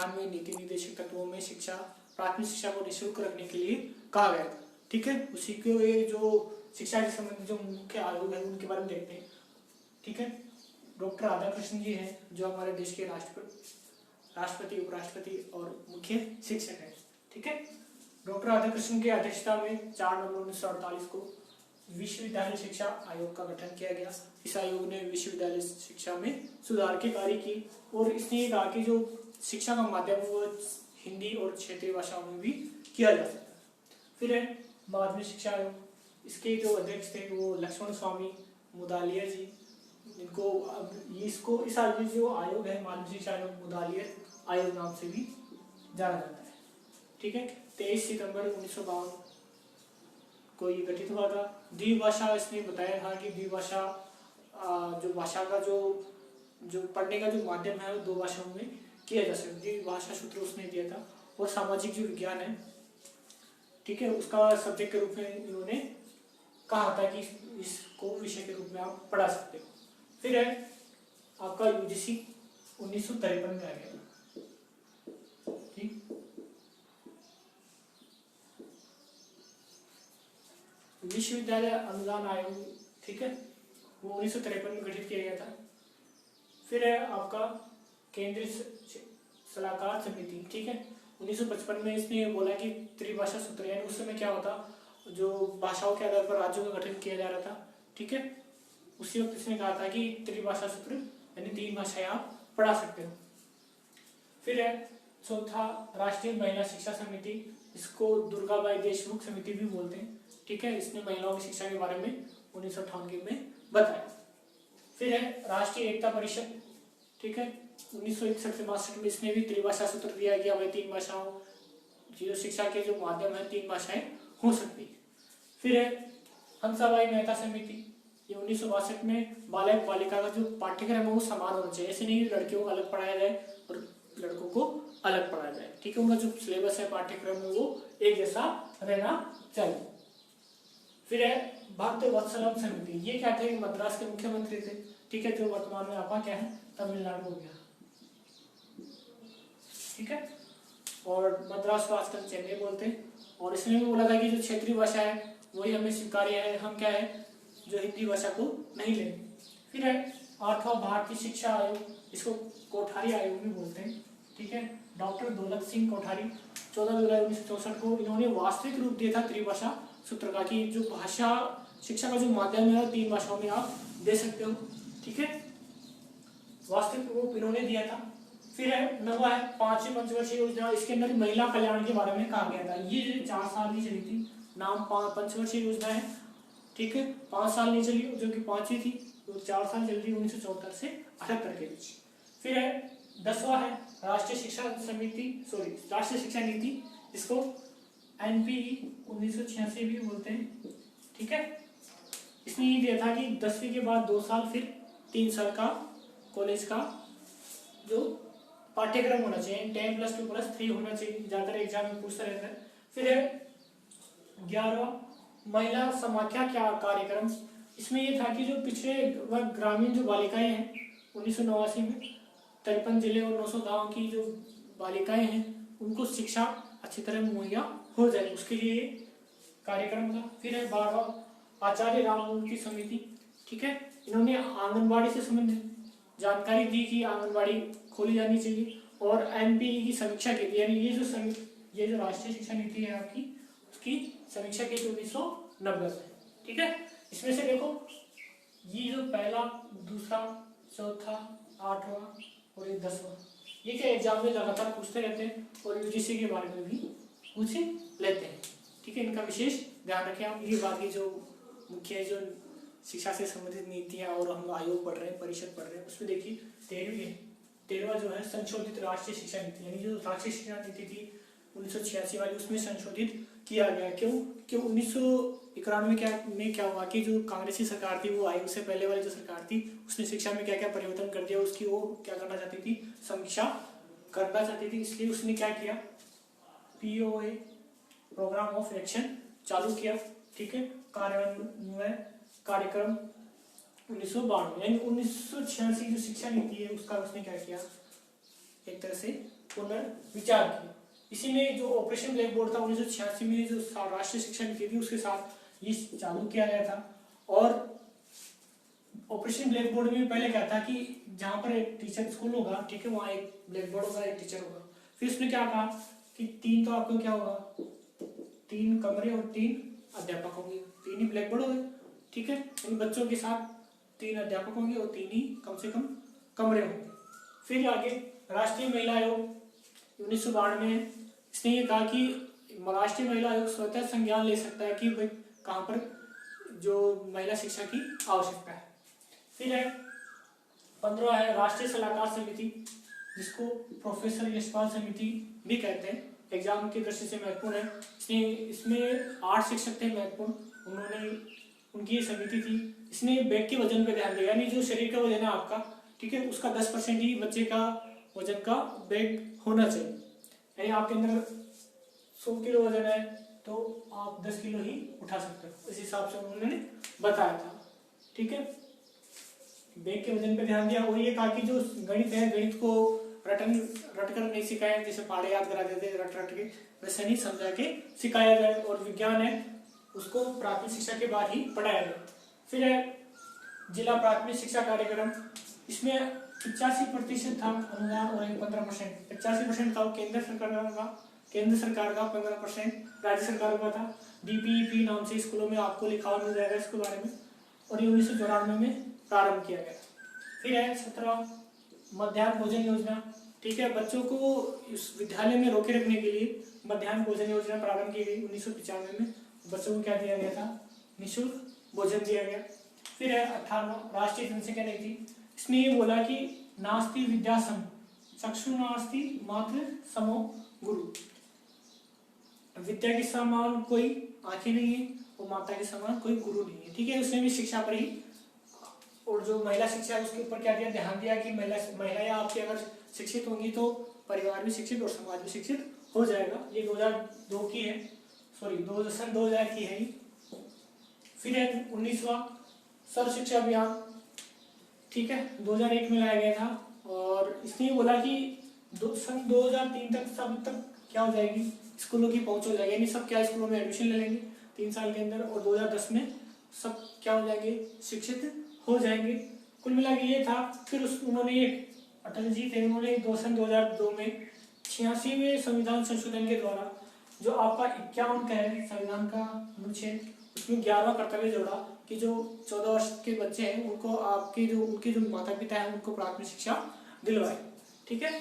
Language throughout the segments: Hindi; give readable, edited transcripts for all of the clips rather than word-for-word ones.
संविधान में नीति निर्देशक तत्वों में शिक्षा प्राथमिक शिक्षा को निःशुल्क रखने के लिए कहा गया था। ठीक है, उसी के जो शिक्षा से संबंधित जो मुख्य आयोग है उनके बारे में देखते हैं। ठीक है, डॉक्टर राधाकृष्णन जी हैं जो हमारे देश के राष्ट्रपति, उपराष्ट्रपति और मुख्य शिक्षक है। ठीक है, डॉक्टर राधाकृष्णन की अध्यक्षता में 4 नवंबर 1948 को विश्वविद्यालय शिक्षा आयोग का गठन किया गया। इस आयोग ने विश्वविद्यालय शिक्षा में सुधार के कार्य की और इसने ये कहा कि जो शिक्षा का माध्यम है वो हिंदी और क्षेत्रीय भाषाओं में भी किया जा सकता है। फिर है माध्यमिक शिक्षा आयोग, इसके जो अध्यक्ष थे वो लक्ष्मण स्वामी मुदालिया जी, इनको इसको इस जो आयोग है माध्यमिक शिक्षा आयोग मुदालिया आयोग नाम से भी जाना जाता है। ठीक है, 23 सितंबर 1952 को ये गठित हुआ था। द्विभाषा, इसने बताया था कि द्विभाषा जो भाषा का जो पढ़ने का जो माध्यम है वो 2 भाषाओं में किया जा सकता है। द्विभाषा सूत्र उसने दिया था। और सामाजिक जो विज्ञान है, ठीक है, उसका सब्जेक्ट के रूप में इन्होंने कहा था कि इसको विषय के रूप में आप पढ़ा सकते हो। फिर है आपका यूजीसी 1953 में आ गया। ठीक, विश्वविद्यालय अनुदान आयोग, ठीक है, वो 1953 में गठित किया गया था। फिर है आपका केंद्रीय सलाहकार समिति। ठीक है, 1955 में इसने बोला कि त्रिभाषा सूत्र, यानी उस समय क्या होता, जो भाषाओं के आधार पर राज्यों का गठन किया जा रहा था। ठीक है, उसी वक्त इसने कहा था कि त्रिभाषा सूत्र यानी 3 भाषाएं आप पढ़ा सकते हो। फिर है चौथा राष्ट्रीय महिला शिक्षा समिति, इसको दुर्गाबाई देशमुख समिति भी बोलते हैं। ठीक है, इसने महिलाओं की शिक्षा के बारे में 1998 में बताया। फिर है राष्ट्रीय एकता परिषद। ठीक है, 1961 से 62 में इसने भी त्रिभाषा सूत्र दिया गया, हमें 3 भाषाओं जो शिक्षा के जो माध्यम है 3 भाषाएं हो सकती है। फिर है हंसाबाई मेहता समिति, ये 1962 में बालक बालिका का जो पाठ्यक्रम है वो समान होना चाहिए। ऐसे नहीं लड़कियों को अलग पढ़ाया जाए और लड़कों को अलग पढ़ाया जाए। ठीक है, उनका जो सिलेबस है पाठ्यक्रम है वो एक जैसा रहना चाहिए। फिर है भक्त वत्सलम समिति, ये क्या थे, मद्रास के मुख्यमंत्री थे। ठीक है, जो वर्तमान में आपका क्या है तमिलनाडु हो गया। ठीक है, और मद्रास को आजकल चेन्नई बोलते हैं। और इसने भी बोला था कि जो क्षेत्रीय भाषा है वही हमें स्वीकार्य है, हम क्या है जो हिंदी भाषा को नहीं लेंगे। फिर है 8वां भारतीय शिक्षा आयोग, इसको कोठारी आयोग भी बोलते हैं। ठीक है, डॉक्टर दौलत सिंह कोठारी 14 जुलाई 1964 को इन्होंने वास्तविक रूप दिया था त्रिभाषा सूत्र का, कि जो भाषा शिक्षा का जो माध्यम है 3 भाषाओं में आप दे सकते हो। ठीक है, वास्तविक रूप इन्होंने दिया था। फिर है 9वां है 5वीं पंचवर्षीय योजना, इसके अंदर महिला कल्याण के बारे में कहा गया था। ये 4 साल नहीं चली थी, नाम पंचवर्षीय योजना है। ठीक है, 5 साल नहीं चली, जो कि 5वीं थी, तो 4 साल चल रही 1974 से 78 के बीच। फिर है 10वां है राष्ट्रीय शिक्षा शिक्षा नीति, इसको NPE 1986 भी बोलते हैं। ठीक है, इसने ये दिया था कि 10वीं के बाद 2 साल फिर 3 साल का कॉलेज का जो पाठ्यक्रम होना चाहिए, 10 + 2 + 3 होना चाहिए, ज्यादातर एग्जाम में पूछता रहता है। फिर है 11वां महिला समाख्या क्या कार्यक्रम, इसमें ये था कि जो पिछड़े वर्ग ग्रामीण जो बालिकाएं हैं 1989 में 53 जिले और 900 गाँव की जो बालिकाएं हैं उनको शिक्षा अच्छी तरह मुहैया हो जाए, उसके लिए कार्यक्रम था। फिर है 12वां आचार्य राममूर्ति समिति। ठीक है, इन्होंने आंगनबाड़ी से संबंधित जानकारी दी कि आंगनबाड़ी खोली जानी चाहिए और NPE की समीक्षा की थी, यानी ये जो राष्ट्रीय शिक्षा नीति है आपकी उसकी समीक्षा की 1990 में। ठीक है, इसमें से देखो ये जो पहला, दूसरा, चौथा, 8वां और ये 10वां, ये क्या एग्जाम में लगातार पूछते रहते हैं और यूजीसी के बारे में भी पूछ लेते हैं। ठीक है, इनका विशेष ध्यान रखें आप। ये बाकी जो मुख्य जो शिक्षा से संबंधित नीतियां और हम आयोग पढ़ रहे हैं, परिषद पढ़ रहे हैं, उसमें देखिए 13वां जो है संशोधित राष्ट्रीय शिक्षा नीति, यानी जो राष्ट्रीय शिक्षा नीति थी 1986 वाली, उसमें संशोधित किया गया। क्यों? 1991 में क्या हुआ कि जो कांग्रेसी सरकार थी वो आई, उससे पहले वाली जो सरकार थी उसने शिक्षा में क्या क्या परिवर्तन कर दिया, उसकी वो क्या करना चाहती थी, समीक्षा करना चाहती थी। इसलिए उसने क्या किया, POA प्रोग्राम ऑफ एक्शन चालू किया। ठीक है, कार्यान्वयन कार्यक्रम 1992, यानी 1986 जो शिक्षा नीति है उसका उसने क्या किया, एक तरह से पुनर्विचार किया। इसी में जो ऑपरेशन ब्लैक बोर्ड था 1986 में जो राष्ट्रीय शिक्षा नीति थी उसके साथ ये चालू किया गया था। और ऑपरेशन ब्लैक बोर्ड में पहले क्या था कि जहाँ पर एक टीचर स्कूल होगा, ठीक है, वहाँ एक ब्लैक बोर्ड होगा, एक टीचर होगा। फिर उसने क्या कहा कि 3 तो आपको क्या होगा, 3 कमरे और 3 अध्यापक होंगे, 3 ही ब्लैक बोर्ड होंगे, ठीक है। इन बच्चों के साथ 3 अध्यापक होंगे और 3 ही कम से कम कमरे होंगे। फिर आगे राष्ट्रीय महिला आयोग 1992 में इसने ये कहा कि राष्ट्रीय महिला आयोग स्वतः संज्ञान ले सकता है कि भाई कहाँ पर जो महिला शिक्षा की आवश्यकता है। फिर है 15 है राष्ट्रीय सलाहकार समिति, जिसको प्रोफेसर यशपाल समिति भी कहते हैं, एग्जाम की दृष्टि से महत्वपूर्ण है। इसमें 8 शिक्षक थे महत्वपूर्ण, उनकी ये समिति थी। इसने बैग के वजन पे ध्यान दिया, यानी जो शरीर का वजन है आपका, ठीक है, उसका 10% ही बच्चे का वजन का बैग होना चाहिए। यानी आपके अंदर 100 किलो वजन है तो आप 10 किलो ही उठा सकते हो, इस हिसाब से उन्होंने बताया था, ठीक है। बैग के वजन पे ध्यान दिया। और ये कहा कि जो गणित है, गणित को रट कर नहीं सिखाया, जैसे पहाड़े याद करा देते रट के, वैसे नहीं समझा के सिखाया जाए। और विज्ञान है उसको प्राथमिक शिक्षा के बाद ही पढ़ाया जाए। फिर है जिला प्राथमिक शिक्षा कार्यक्रम, इसमें 85% था अनुदान और 15%, 85% था केंद्र सरकार का 15% राज्य सरकार का था। DPEP नाम से स्कूलों में आपको लिखा हुआ मिल जाएगा इसके बारे में। और ये 1994 में प्रारंभ किया गया। फिर है 17 मध्याह्न भोजन योजना, ठीक है, बच्चों को इस विद्यालय में रोके रखने के लिए मध्याह्न भोजन योजना प्रारंभ की गई 1995 में। बच्चों को क्या दिया गया था, निःशुल्क भोजन दिया गया। फिर है 18 राष्ट्रीय जनसंख्या नीति, इसमें ये बोला कि नास्ति विद्या सम चक्षु नास्ति मात्र समो गुरु, विद्या के समान कोई आंखें नहीं है और माता के समान कोई गुरु नहीं है, ठीक है। उसने भी शिक्षा पर ही, और जो महिला शिक्षा है उसके ऊपर क्या दिया, ध्यान दिया कि महिलाएं आपकी अगर शिक्षित होंगी तो परिवार भी शिक्षित और समाज भी शिक्षित हो जाएगा। ये 2002 की है, सॉरी 2000 की है। फिर है 19वां सर्व शिक्षा अभियान, ठीक है, 2001 में लाया गया था। और इसने बोला कि सन 2003 तक क्या हो जाएगी, स्कूलों की पहुंच हो जाएगी, यानी सब क्या स्कूलों में एडमिशन ले लेंगे 3 साल के अंदर। और 2010 में सब क्या हो जाएंगे, शिक्षित हो जाएंगे। कुल मिला के ये था। फिर उन्होंने ये अटल जी थे, उन्होंने 2002 में 86वें संविधान संशोधन के द्वारा जो आपका 51 का है संविधान का अनुच्छेद, उसमें 11वां कर्तव्य जोड़ा कि जो 14 वर्ष के बच्चे हैं उनको उनके जो माता पिता हैं उनको प्राथमिक शिक्षा दिलवाए, ठीक है।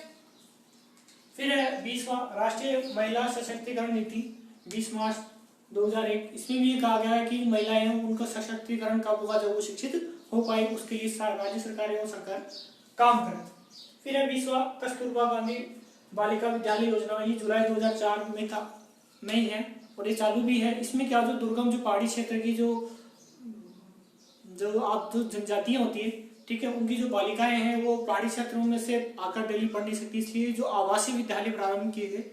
फिर है 20वां राष्ट्रीय महिला सशक्तिकरण नीति 20 मार्च 2001, इसमें भी कहा गया है कि महिलाएं उनका सशक्तिकरण कब होगा जब वो शिक्षित हो पाए, उसके लिए राज्य सरकार एवं सरकार काम करे। फिर है 20वां कस्तूरबा गांधी बालिका विद्यालय योजना, ये जुलाई 2004 में था, नहीं है और ये चालू भी है। इसमें क्या जो दुर्गम जो पहाड़ी क्षेत्र की जो जनजातियां होती है, ठीक है, उनकी जो बालिकाएं हैं वो पहाड़ी क्षेत्रों में से आकर दिल्ली पढ़ नहीं सकती, इसलिए जो आवासीय विद्यालय प्रारंभ किए गए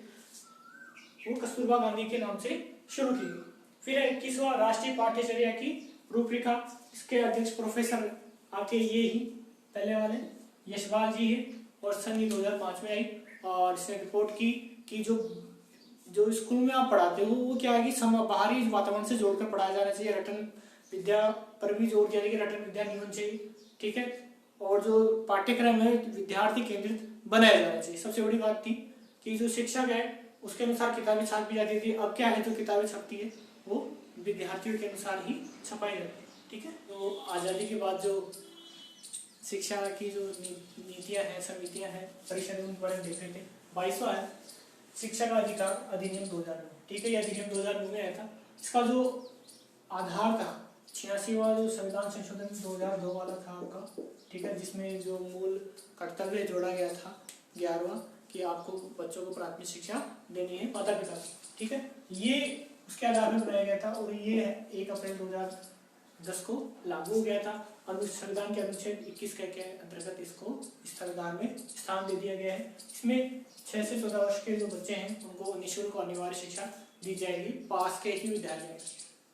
वो कस्तूरबा गांधी के नाम से शुरू की गई। फिर 21वां राष्ट्रीय पाठ्यचर्या की रूपरेखा, इसके अध्यक्ष प्रोफेसर आपके ये ही पहले वाले यशपाल जी है और सन 2005 में आई। और इसने रिपोर्ट की कि जो स्कूल में आप पढ़ाते हो वो क्या है कि बाहरी वातावरण से जोड़कर पढ़ाया जाना चाहिए, रटन विद्या पर भी जोर दिया जाए कि रटन विद्या नहीं होनी चाहिए, ठीक है। और जो पाठ्यक्रम है विद्यार्थी केंद्रित बनाया जाना चाहिए। सबसे बड़ी बात थी कि जो शिक्षक है उसके अनुसार किताबें छापी जाती थी, अब क्या है जो किताबें छपती है वो विद्यार्थियों के अनुसार ही छपाई जाती है, ठीक है। तो आज़ादी के बाद जो शिक्षा की जो नीतियां हैं, समितियां हैं, परिषद उनके बारे में देख रहे थे। 22वां है शिक्षा का अधिकार अधिनियम 2009, ठीक है, ये अधिनियम 2009 में आया था। इसका जो आधार था 86वां जो संविधान संशोधन 2002 वाला था आपका, ठीक है, जिसमें जो मूल कर्तव्य जोड़ा गया था 11वां कि आपको बच्चों को प्राथमिक शिक्षा देनी है माता पिता को, ठीक है, ये उसके आधार में बनाया गया था। और ये 1 अप्रैल 2010 को लागू हो गया था। संविधान के अनुच्छेद 21 के अंतर्गत इसको इस संविधान में स्थान दे दिया गया है। इसमें 6 से 14 वर्ष के जो बच्चे हैं उनको निःशुल्क और अनिवार्य शिक्षा दी जाएगी पास के ही विद्यालय में,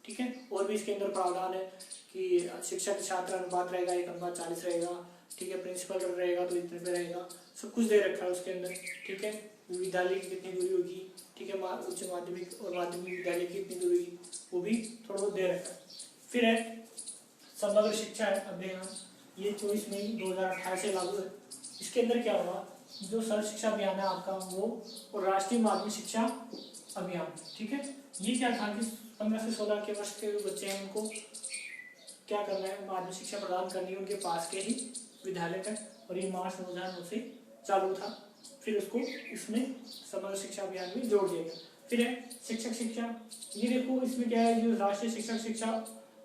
ठीक है। और भी इसके अंदर प्रावधान है कि शिक्षक छात्र अनुपात रहेगा 1:40 रहेगा, ठीक है, प्रिंसिपल रहेगा तो इतने पे रहेगा, सब कुछ दे रखा है उसके अंदर, ठीक है। विद्यालय की कितनी दूरी होगी, ठीक है, उच्च माध्यमिक और माध्यमिक विद्यालय की कितनी दूरी होगी, वो भी थोड़ा बहुत दे रखा है। फिर है समग्र शिक्षा अभियान, ये 24 मई 2018 से लागू है। इसके अंदर क्या होगा, जो सर्व शिक्षा अभियान है आपका वो, और राष्ट्रीय माध्यमिक शिक्षा अभियान, ठीक है। ये क्या था कि 15 से 16 के वर्ष के बच्चे हैं उनको क्या करना है, माध्यमिक शिक्षा प्रदान करनी है उनके पास के ही विद्यालय तक, और ये मार्च 2009 से चालू था। फिर उसको इसमें समग्र शिक्षा अभियान में जोड़ दिया गया। फिर है शिक्षक शिक्षा, ये देखो इसमें क्या है, जो राष्ट्रीय शिक्षक शिक्षा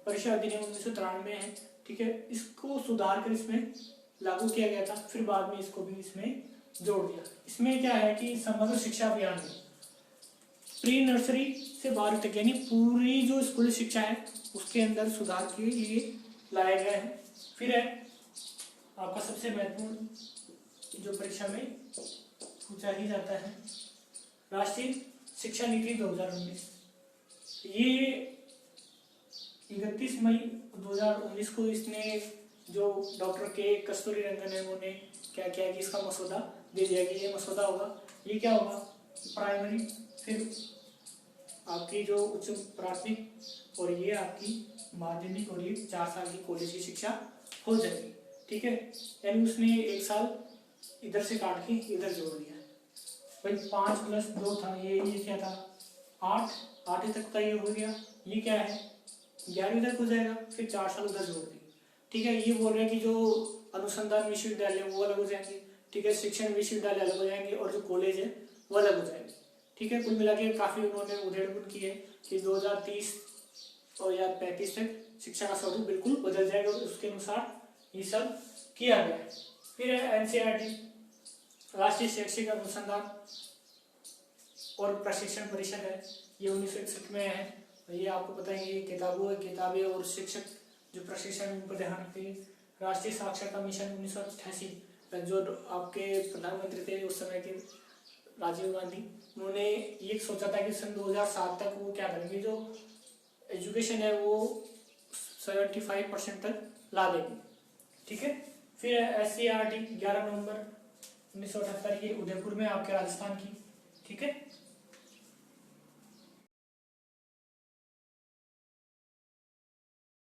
परिषद अधिनियम 1993 है, ठीक है, इसको सुधार कर इसमें लागू किया गया था। फिर बाद में इसको भी इसमें जोड़ दिया। इसमें क्या है कि समग्र शिक्षा अभियान में प्री नर्सरी से 12वीं तक यानी पूरी जो स्कूली शिक्षा है उसके अंदर सुधार के लिए लाया गया है। फिर है आपका सबसे महत्वपूर्ण जो परीक्षा में पूछा ही जाता है, राष्ट्रीय शिक्षा नीति 2019। ये 31 मई 2019 को इसने जो डॉक्टर के कस्तूरी रंगन है उन्होंने क्या किया कि इसका मसौदा दे दिया कि ये मसौदा होगा। ये क्या होगा, प्राइमरी, फिर आपकी जो उच्च प्राथमिक, और ये आपकी माध्यमिक, और ये 4 साल की कॉलेज की शिक्षा हो जाएगी, ठीक है। यानी उसने 1 साल इधर से काट के इधर जोड़ दिया। भाई 5 + 2 था, ये क्या था 8 तक का ये हो गया। ये क्या है 11वीं तक हो जाएगा, फिर 4 साल उधर जोड़ देंगे, ठीक है। ये बोल रहे हैं कि जो अनुसंधान विश्वविद्यालय वो अलग हो जाएंगे, ठीक है, शिक्षण विश्वविद्यालय अलग हो जाएंगे, और जो कॉलेज है वो अलग हो जाएंगे, ठीक है। कुल मिला के काफी उन्होंने उधेड़बुन की है कि 2030 और या 35 तक शिक्षा का स्वरूप बिल्कुल बदल जाएगा, और उसके अनुसार ये सब किया गया है। फिर है NCERT, राष्ट्रीय शैक्षिक अनुसंधान और प्रशिक्षण परिषद है, ये 1961 में है। ये आपको पता है ये किताबें और शिक्षक जो प्रशिक्षण पर ध्यान रखते हैं। राष्ट्रीय साक्षरता मिशन 1988, जो आपके प्रधानमंत्री थे उस समय के राजीव गांधी, उन्होंने ये सोचा था कि सन 2007 तक वो क्या करेंगे, जो एजुकेशन है वो 75% तक ला देंगे, ठीक है। फिर SCERT 11 नवंबर 1978, ये उदयपुर में आपके राजस्थान की, ठीक है।